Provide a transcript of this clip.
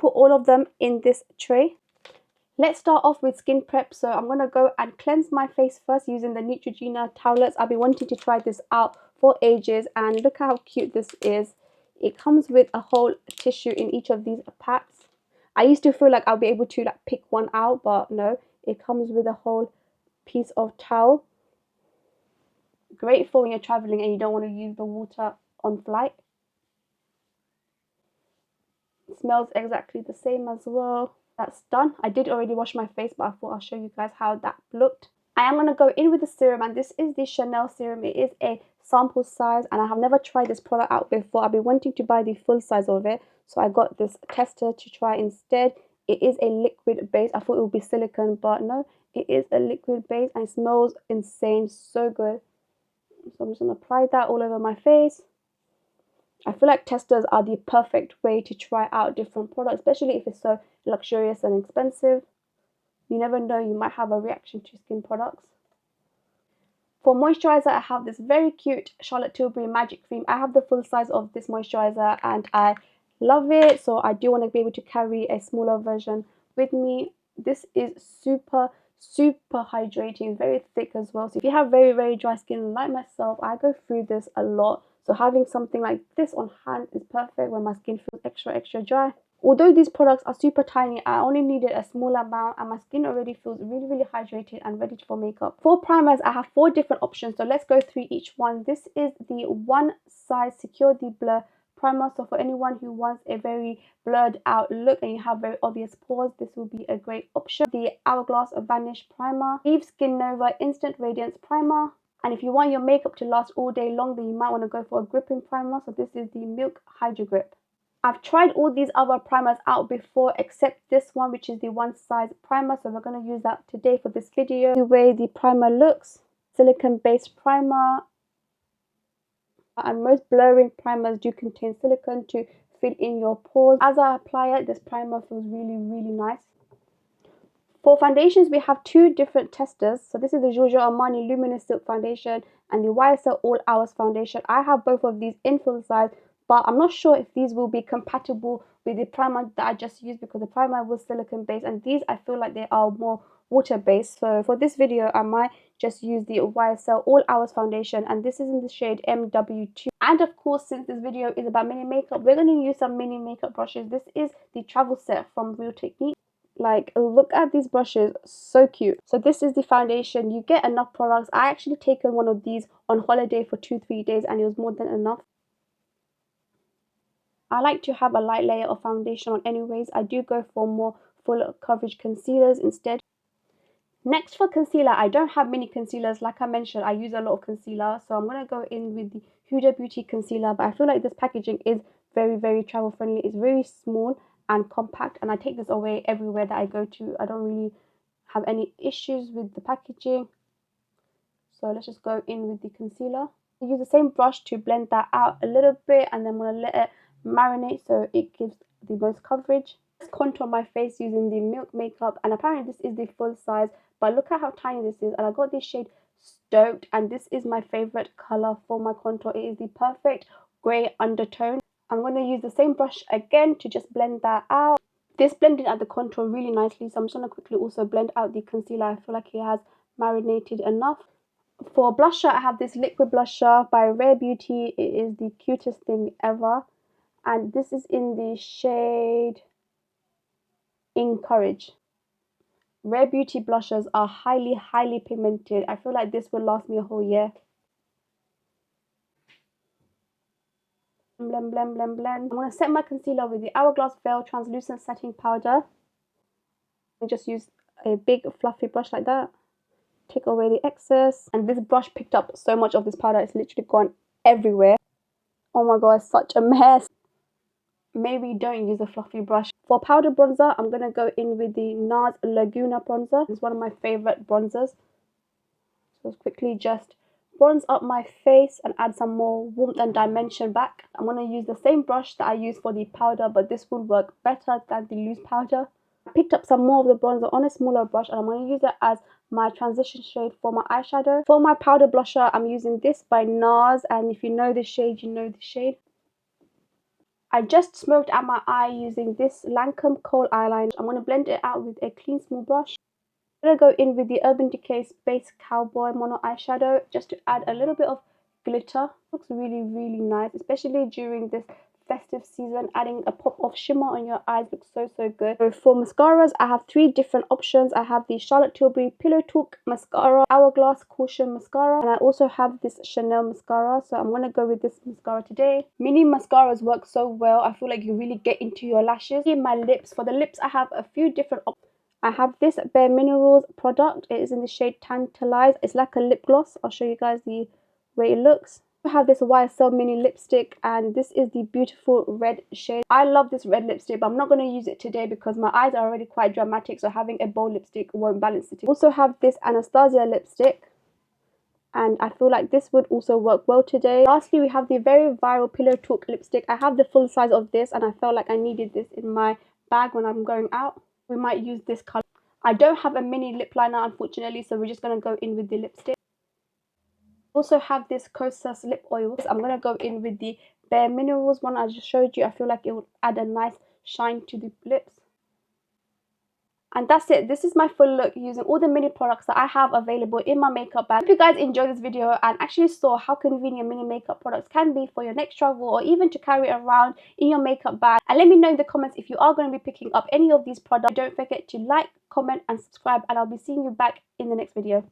put all of them in this tray. Let's start off with skin prep. So I'm going to go and cleanse my face first using the Neutrogena towelettes. I've been wanting to try this out for ages, and look how cute this is. It comes with a whole tissue in each of these packs. I used to feel like I'll be able to like pick one out, but no, it comes with a whole piece of towel. Great for when you're traveling and you don't want to use the water on flight. It smells exactly the same as well. That's done. I did already wash my face, but I thought I'll show you guys how that looked. I am going to go in with the serum, and this is the Chanel serum. It is a sample size, and I have never tried this product out before. I've been wanting to buy the full size of it, so I got this tester to try instead. It is a liquid base. I thought it would be silicone, but no, it is a liquid base, and it smells insane, so good. So I'm just going to apply that all over my face. I feel like testers are the perfect way to try out different products, especially if it's so luxurious and expensive. You never know, you might have a reaction to skin products. For moisturizer, I have this very cute Charlotte Tilbury Magic Cream. I have the full size of this moisturizer and I love it, so I do want to be able to carry a smaller version with me. This is super hydrating, very thick as well. So if you have very dry skin like myself, I go through this a lot. So having something like this on hand is perfect when my skin feels extra dry. Although these products are super tiny, I only needed a small amount and my skin already feels really hydrated and ready for makeup. For primers, I have 4 different options, so let's go through each one. This is the One Size Secure the Blur primer. So for anyone who wants a very blurred out look and you have very obvious pores, this will be a great option. The Hourglass Vanish Primer, Eve Skin Nova Instant Radiance Primer. And if you want your makeup to last all day long, then you might want to go for a gripping primer. So this is the Milk Hydro Grip. I've tried all these other primers out before except this one, which is the One Size primer. So we're going to use that today for this video. The way the primer looks, silicone based primer. And most blurring primers do contain silicone to fill in your pores. As I apply it, this primer feels really nice. For foundations, we have 2 different testers. So this is the Giorgio Armani Luminous Silk Foundation and the YSL All Hours Foundation. I have both of these in full size, but I'm not sure if these will be compatible with the primer that I just used, because the primer was silicone based and these I feel like they are more water based. So for this video, I might just use the YSL All Hours Foundation, and this is in the shade MW2. And of course, since this video is about mini makeup, we're going to use some mini makeup brushes. This is the travel set from Real Technique. Like, look at these brushes, so cute. So this is the foundation. You get enough products. I actually taken one of these on holiday for 2-3 days and it was more than enough. I like to have a light layer of foundation on anyways. I do go for more full coverage concealers instead. Next, for concealer, I don't have many concealers. Like I mentioned, I use a lot of concealer, so I'm going to go in with the Huda Beauty concealer. But I feel like this packaging is very travel friendly. It's very small and compact, and I take this away everywhere that I go to. I don't really have any issues with the packaging. So let's just go in with the concealer. I use the same brush to blend that out a little bit, and then I'm going to let it marinate so it gives the most coverage. Let's contour my face using the Milk makeup, and apparently this is the full size, but look at how tiny this is. And I got this shade Stoked, and this is my favorite color for my contour. It is the perfect gray undertone. I'm going to use the same brush again to just blend that out. This blended out the contour really nicely, so I'm just going to quickly also blend out the concealer. I feel like it has marinated enough. For blusher, I have this liquid blusher by Rare Beauty. It is the cutest thing ever, and this is in the shade Encourage. Rare Beauty blushers are highly pigmented. I feel like this will last me a whole year. Blend. I'm going to set my concealer with the Hourglass Veil Translucent Setting Powder. I just use a big fluffy brush like that. Take away the excess. And this brush picked up so much of this powder. It's literally gone everywhere. Oh my god, it's such a mess. Maybe don't use a fluffy brush. For powder bronzer, I'm going to go in with the NARS Laguna bronzer. It's one of my favorite bronzers. So let's quickly just bronze up my face and add some more warmth and dimension back. I'm going to use the same brush that I use for the powder, but this will work better than the loose powder. I picked up some more of the bronzer on a smaller brush, and I'm going to use it as my transition shade for my eyeshadow. For my powder blusher, I'm using this by NARS, and if you know the shade, you know the shade. I just smoked out my eye using this Lancome Kohl eyeliner. I'm going to blend it out with a clean small brush. I'm going to go in with the Urban Decay Space Cowboy Mono Eyeshadow just to add a little bit of glitter. Looks really, really nice, especially during this festive season. Adding a pop of shimmer on your eyes looks so, so good. So for mascaras, I have 3 different options. I have the Charlotte Tilbury Pillow Talk Mascara, Hourglass Caution Mascara, and I also have this Chanel mascara. So I'm going to go with this mascara today. Mini mascaras work so well. I feel like you really get into your lashes. In my lips, for the lips, I have a few different options. I have this Bare Minerals product. It is in the shade Tantalize. It's like a lip gloss. I'll show you guys the way it looks. I have this YSL mini lipstick, and this is the beautiful red shade. I love this red lipstick, but I'm not going to use it today because my eyes are already quite dramatic, so having a bold lipstick won't balance it. I also have this Anastasia lipstick, and I feel like this would also work well today. Lastly, we have the very viral Pillow Talk lipstick. I have the full size of this, and I felt like I needed this in my bag when I'm going out. We might use this color. I don't have a mini lip liner, unfortunately, so we're just going to go in with the lipstick. Also have this Kosas lip oil. I'm going to go in with the Bare Minerals one I just showed you. I feel like it would add a nice shine to the lips. And that's it. This is my full look using all the mini products that I have available in my makeup bag. If you guys enjoyed this video and actually saw how convenient mini makeup products can be for your next travel or even to carry around in your makeup bag, and let me know in the comments if you are going to be picking up any of these products. Don't forget to like, comment and subscribe, and I'll be seeing you back in the next video.